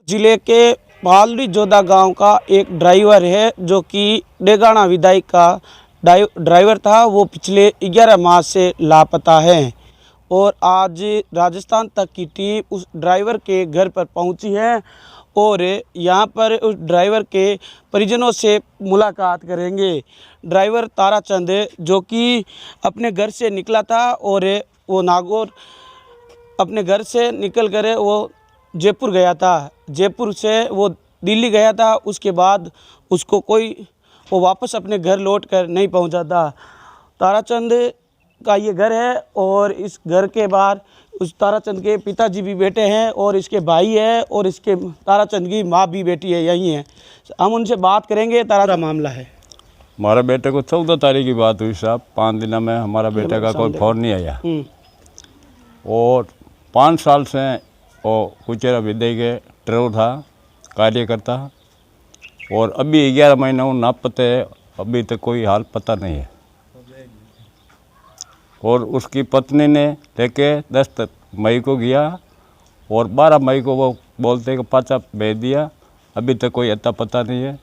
जिले के पालड़ी जोधा गांव का एक ड्राइवर है जो कि डेगाना विधायक का ड्राइवर था। वो पिछले 11 माह से लापता है और आज राजस्थान तक की टीम उस ड्राइवर के घर पर पहुंची है और यहां पर उस ड्राइवर के परिजनों से मुलाकात करेंगे। ड्राइवर ताराचंद जो कि अपने घर से निकला था और वो नागौर अपने घर से निकल कर वो जयपुर गया था। जयपुर से वो दिल्ली गया था। उसके बाद उसको वो वापस अपने घर लौट कर नहीं पहुंचा था। ताराचंद का ये घर है और इस घर के बाहर उस ताराचंद के पिताजी भी बैठे हैं और इसके भाई है और इसके ताराचंद की माँ भी बेटी है, यही है। हम उनसे बात करेंगे। तारा मामला है, हमारे बेटे को 14 तारीख की बात हुई साहब। 5 दिन में हमारा बेटे का कोई फ़ोन नहीं आया और 5 साल से वो कुचेरा विद्या के ड्राइवर था, कार्यकर्ता, और अभी 11 महीने वो नापते है। अभी तक कोई हाल पता नहीं है। और उसकी पत्नी ने लेके 10 मई को गया और 12 मई को वो बोलते कि पाचा भेज दिया। अभी तक कोई अता पता नहीं है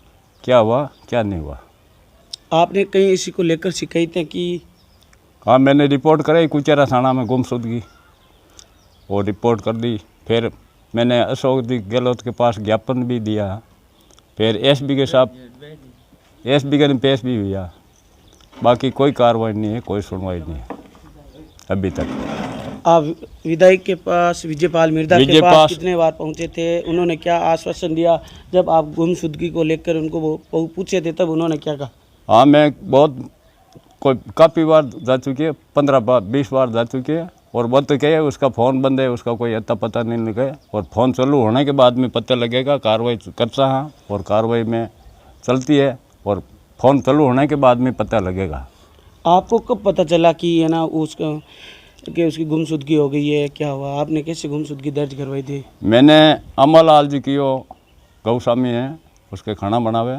क्या हुआ क्या नहीं हुआ। आपने कहीं इसी को लेकर शिकायतें की? हाँ, मैंने रिपोर्ट कराई कुचेरा थाना में गुमशुदगी, और रिपोर्ट कर दी। फिर मैंने अशोक जी गहलोत के पास ज्ञापन भी दिया। फिर एसपी के साथ एसपी के पेश भी हुआ। बाकी कोई कार्रवाई नहीं है, कोई सुनवाई नहीं है अभी तक। आप विधायक के पास विजयपाल मिर्धा के पास कितने बार पहुंचे थे? उन्होंने क्या आश्वासन दिया? जब आप गुमशुदगी को लेकर उनको वो पूछे थे तब उन्होंने क्या कहा? हाँ, मैं काफ़ी बार जा चुकी है, 15 बार 20 बार जा चुकी है। और वो तो क्या है, उसका फ़ोन बंद है, उसका कोई अता पता नहीं लगे। और फ़ोन चालू होने के बाद में पता लगेगा। कार्रवाई करता हाँ, और कार्रवाई में चलती है, और फ़ोन चालू होने के बाद में पता लगेगा। आपको कब पता चला कि है ना उसकी गुमशुदगी हो गई है? क्या हुआ? आपने कैसे गुमशुदगी दर्ज करवाई थी? मैंने अमरलाल जी की गौस्वामी है, उसके खाना बनावे,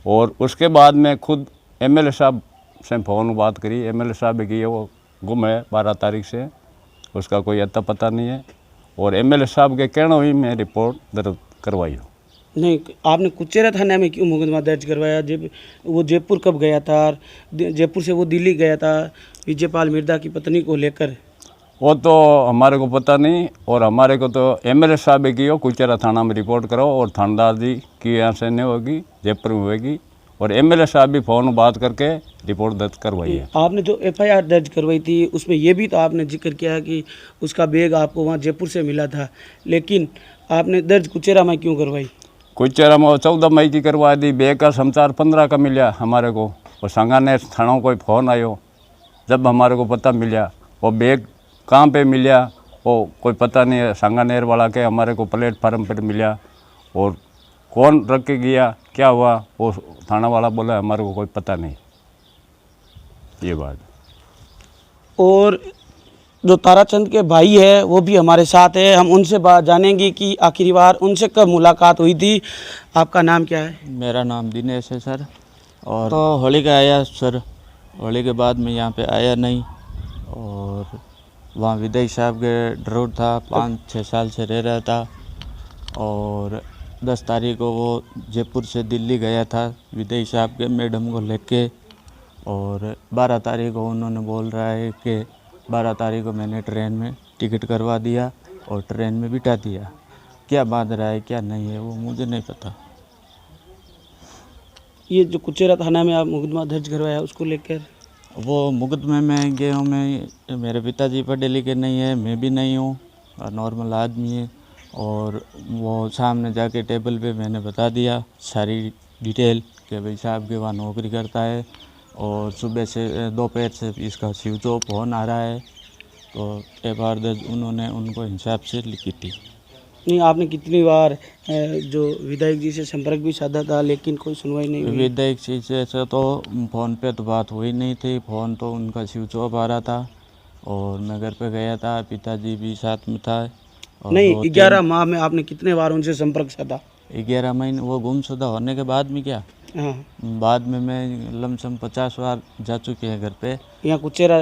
और उसके बाद में खुद एमएलए साहब से फ़ोन बात करी। एमएलए साहब की वो गुम है 12 तारीख से, उसका कोई अता पता नहीं है। और एमएलए साहब के कहना हुई मैं रिपोर्ट दर्ज करवाई हूँ। नहीं, आपने कुचेरा थाना में क्यों मुकदमा दर्ज करवाया? जब वो जयपुर कब गया था? जयपुर से वो दिल्ली गया था विजयपाल मिर्धा की पत्नी को लेकर। वो तो हमारे को पता नहीं। और हमारे को तो एमएलए साहब की हो कुचेरा थाना में रिपोर्ट करो, और थानेदार जी की यहाँ से नहीं होगी, जयपुर में होगी। और एमएलए साहब भी फ़ोन बात करके रिपोर्ट दर्ज करवाई है। आपने जो एफआईआर दर्ज करवाई थी उसमें ये भी तो आपने जिक्र किया कि उसका बैग आपको वहाँ जयपुर से मिला था, लेकिन आपने दर्ज कुचेरा में क्यों करवाई? कुचेरा में 14 मई की करवा दी। बैग का समाचार 15 का मिला हमारे को। और सांगानेर थाना कोई फ़ोन आयो, जब हमारे को पता मिला। वो बैग कहाँ पे मिला वो कोई पता नहीं है। सांगानेर वाला के हमारे को प्लेटफार्म पर मिला, और कौन रख के गया क्या हुआ वो थाना वाला बोला हमारे को कोई पता नहीं, ये बात। और जो ताराचंद के भाई है वो भी हमारे साथ है। हम उनसे बात जानेंगे कि आखिरी बार उनसे कब मुलाकात हुई थी। आपका नाम क्या है? मेरा नाम दिनेश है सर। और तो होली का आया सर, होली के बाद में यहाँ पे आया नहीं। और वहाँ विधायक साहब के ड्राइवर था, 5-6 साल से रह रहा था। और 10 तारीख को वो जयपुर से दिल्ली गया था विधायक साहब के मैडम को लेके। और 12 तारीख को उन्होंने बोल रहा है कि 12 तारीख को मैंने ट्रेन में टिकट करवा दिया और ट्रेन में बिठा दिया। क्या बात रहा है क्या नहीं है वो मुझे नहीं पता। ये जो कुचेरा थाना में आप मुकदमा दर्ज करवाया उसको लेकर? वो मुकदमे में गए हूँ मैं। मेरे पिताजी पढ़े लिखे नहीं है, मैं भी नहीं हूँ, नॉर्मल आदमी है। और वो सामने जाके टेबल पे मैंने बता दिया सारी डिटेल कि भाई साहब के वहाँ नौकरी करता है, और सुबह से दोपहर से इसका स्विच ऑफ फोन आ रहा है। तो एफआईआर दर्ज उन्होंने उनको हिसाब से लिखी थी। नहीं, आपने कितनी बार जो विधायक जी से संपर्क भी साधा था लेकिन कोई सुनवाई नहीं हुई? विधायक जी से तो फ़ोन पे तो बात हुई नहीं थी। फ़ोन तो उनका स्विच ऑफ आ रहा था। और मैं घर पे गया था, पिताजी भी साथ में था। और नहीं, 11 माह में आपने कितने बार उनसे संपर्क साधा? 11 महीने वो गुमशुदा होने के बाद में क्या? हाँ, बाद में मैं लमसम 50 बार जा चुके हैं घर पे। यहाँ कुचेरा?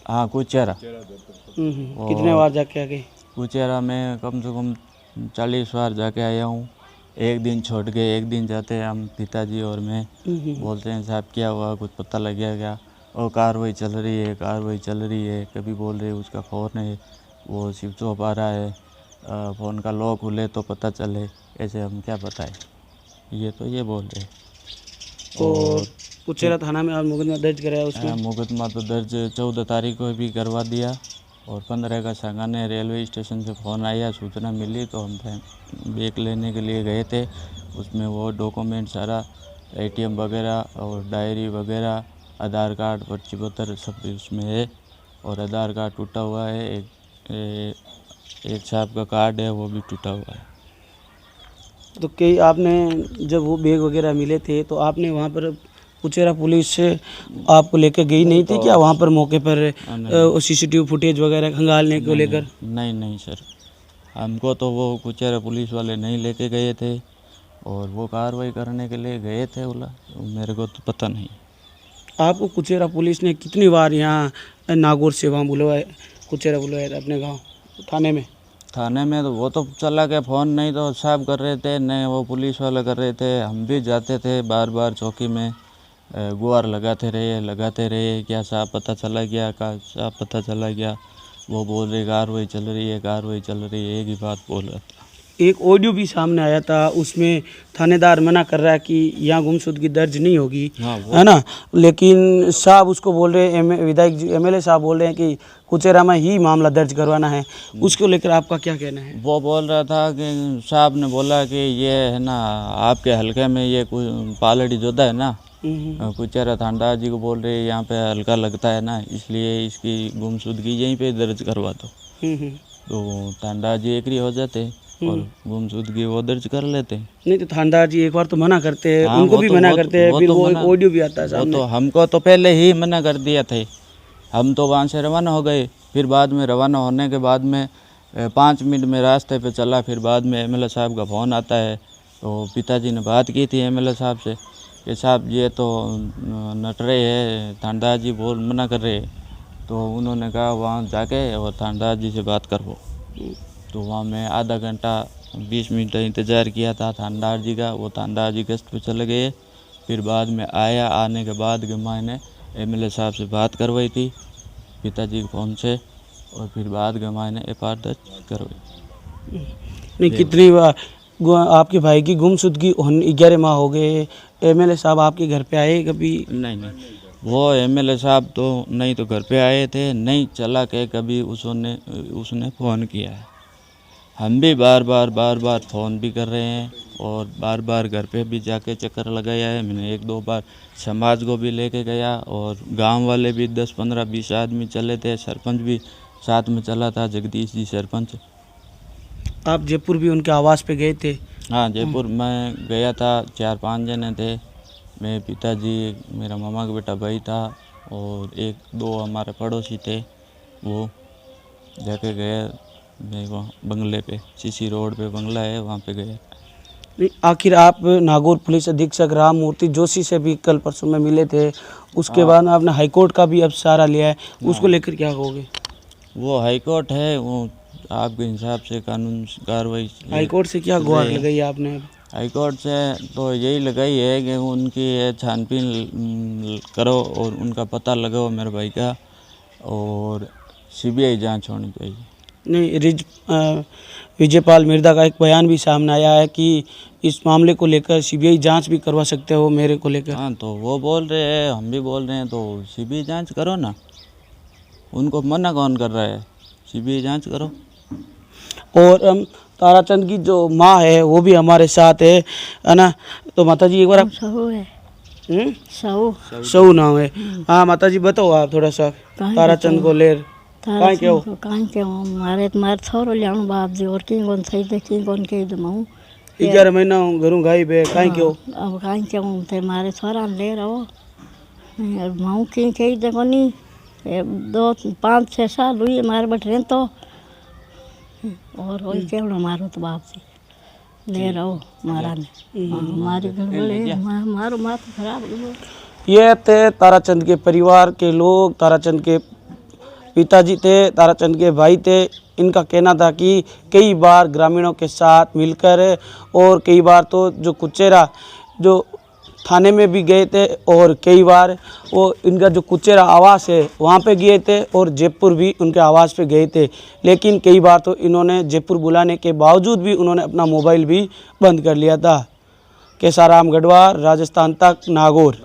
हाँ, कुचेरा। कितने बार जाके आ गए? कुचेरा में कम से कम 40 बार जाके आया हूँ। एक दिन छोड़ के एक दिन जाते हैं हम, पिताजी और मैं। बोलते हैं साहब क्या हुआ, कुछ पता लग गया क्या? और कार्रवाई चल रही है, कार्रवाई चल रही है। कभी बोल रहे उसका फ़ोन है वो स्विच ऑफ आ रहा है, फ़ोन का लॉक खुले तो पता चले। ऐसे हम क्या बताएं, ये तो ये बोल रहे। और कुचेरा थाना में आप मुकदमा दर्ज कराया उसमें? मुकदमा तो दर्ज 14 तारीख को भी करवा दिया और 15 का सांगाने रेलवे स्टेशन से फ़ोन आया, सूचना मिली तो हम बैग लेने के लिए गए थे। उसमें वो डॉक्यूमेंट सारा ATM वगैरह और डायरी वगैरह, आधार कार्ड, पर्ची पत्र सब उसमें है। और आधार कार्ड टूटा हुआ है, एक साहब का कार्ड है वो भी टूटा हुआ है। तो कई आपने जब वो बैग वगैरह मिले थे तो आपने वहाँ पर कुचेरा पुलिस से आपको लेकर गई नहीं थी क्या? वहाँ पर मौके पर CCTV फुटेज वगैरह खंगालने को लेकर? नहीं सर, हमको तो वो कुचेरा पुलिस वाले नहीं लेके गए थे और वो कार्रवाई करने के लिए गए थे बोला, मेरे को तो पता नहीं। आपको कुचेरा पुलिस ने कितनी बार यहाँ नागौर से वहाँ बुलवाए, कुचेरा बुलवाया था अपने गाँव थाने में? थाने में तो वो तो चला गया, फ़ोन नहीं तो साहब कर रहे थे, नहीं वो पुलिस वाले कर रहे थे। हम भी जाते थे बार बार चौकी में, गुहार लगाते रहे, क्या साहब पता चला गया, क्या साहब पता चला गया। वो बोल रहे कार्रवाई चल रही है, कार्रवाई चल रही है, एक ही बात बोल रहा था। एक ऑडियो भी सामने आया था, उसमें थानेदार मना कर रहा है कि यहाँ गुमशुदगी दर्ज नहीं होगी, हाँ, है ना? लेकिन साहब उसको बोल रहे हैं, विधायक जी MLA साहब बोल रहे हैं कि कुचेरा में ही मामला दर्ज करवाना है। उसको लेकर आपका क्या कहना है? वो बोल रहा था कि साहब ने बोला कि ये है ना आपके हल्के में ये पालड़ी जोधा है ना, कुचेरा थानेदार जी को बोल रहे यहाँ पे हल्का लगता है ना, इसलिए इसकी गुमशुदगी यहीं पे दर्ज करवा दो। तो थानेदार जी एग्री हो जाते और गुमशुदगी वो दर्ज कर लेते। नहीं तो थानेदार जी एक बार तो मना करते हैं, हाँ, उनको भी मना करते हैं, फिर तो वो एक ऑडियो भी आता है वो सामने। तो हमको तो पहले ही मना कर दिया थे, हम तो वहाँ से रवाना हो गए। फिर बाद में रवाना होने के बाद में 5 मिनट में रास्ते पे चला, फिर बाद में MLA साहब का फ़ोन आता है। तो पिताजी ने बात की थी MLA साहब से कि साहब ये तो नट रहे हैं, थानेदार जी बोल मना कर रहे हैं। तो उन्होंने कहा वहाँ जाके और थानेदार जी से बात करो। तो वहाँ मैं आधा घंटा 20 मिनट इंतज़ार किया था थानेदार जी का। वो थानेदार जी गश्त पे चले गए। फिर बाद में आया, आने के बाद मैंने MLA साहब से बात करवाई थी पिताजी के फ़ोन से, और फिर बाद में मैंने FIR दर्ज करवाई। नहीं, कितनी बार आपके भाई की गुमशुदगी 11 माह हो गए, MLA साहब आपके घर पे आए कभी? नहीं, वो MLA साहब तो नहीं तो घर पे आए थे, नहीं चला के कभी उसने फ़ोन किया है। हम भी बार बार फ़ोन भी कर रहे हैं और बार बार घर पे भी जाके चक्कर लगाया है। मैंने 1-2 बार समाज को भी लेके गया और गांव वाले भी 10, 15, 20 आदमी चले थे, सरपंच भी साथ में चला था, जगदीश जी सरपंच। आप जयपुर भी उनके आवास पे गए थे? हाँ, जयपुर मैं गया था, 4-5 जने थे। मेरे पिताजी, मेरा मामा का बेटा भाई था और 1-2 हमारे पड़ोसी थे। वो जाके गए मैं वहाँ बंगले पे, CC रोड पे बंगला है, वहाँ पे गया। नहीं, आखिर आप नागौर पुलिस अधीक्षक राम मूर्ति जोशी से भी कल परसों में मिले थे, उसके बाद आपने हाईकोर्ट का भी अब सहारा लिया है, उसको लेकर क्या कहोगे? वो हाईकोर्ट है, वो आपके हिसाब से कानून कार्रवाई। हाईकोर्ट से क्या गुहार लगाई आपने? हाईकोर्ट से तो यही लगाई है कि उनकी छानबीन करो और उनका पता लगाओ मेरे भाई का, और CBI जांच होनी चाहिए। नहीं, विजयपाल मिर्दा का एक बयान भी सामने आया है कि इस मामले को लेकर CBI जांच भी करवा सकते हो मेरे को लेकर। हाँ, तो वो बोल रहे हैं, हम भी बोल रहे हैं, तो CBI जांच करो ना, उनको मना कौन कर रहा है? CBI जांच करो। और ताराचंद की जो माँ है वो भी हमारे साथ है ना? तो माता जी एक बार आप सऊ है, सऊ नाम है। हाँ माता जी बताओ आप थोड़ा सा ताराचंद को लेर काहे क्यों? काहे क्यों मारे छोरो लियाणो बाप जी, और की कोन सही दे की कोन के दमाऊ 11 महीना घरों गायब है, काहे क्यों? अब काहे क्यों थे मारे छोरा ले रहो और माऊ की के दे कोनी 2-5-6 साल हुई मारे बटरे तो, और वही केवड़ा मारो तो बाप जी ले रहो मारा ने हमारी गड़बड़ मारो माथा खराब हो गया। ये थे ताराचंद के परिवार के लोग, ताराचंद के पिताजी थे, ताराचंद के भाई थे, इनका कहना था कि कई बार ग्रामीणों के साथ मिलकर और कई बार तो जो कुचेरा जो थाने में भी गए थे और कई बार वो इनका जो कुचेरा आवास है वहाँ पे गए थे और जयपुर भी उनके आवास पे गए थे, लेकिन कई बार तो इन्होंने जयपुर बुलाने के बावजूद भी उन्होंने अपना मोबाइल भी बंद कर लिया था। केसाराम गढ़वा, राजस्थान तक, नागौर।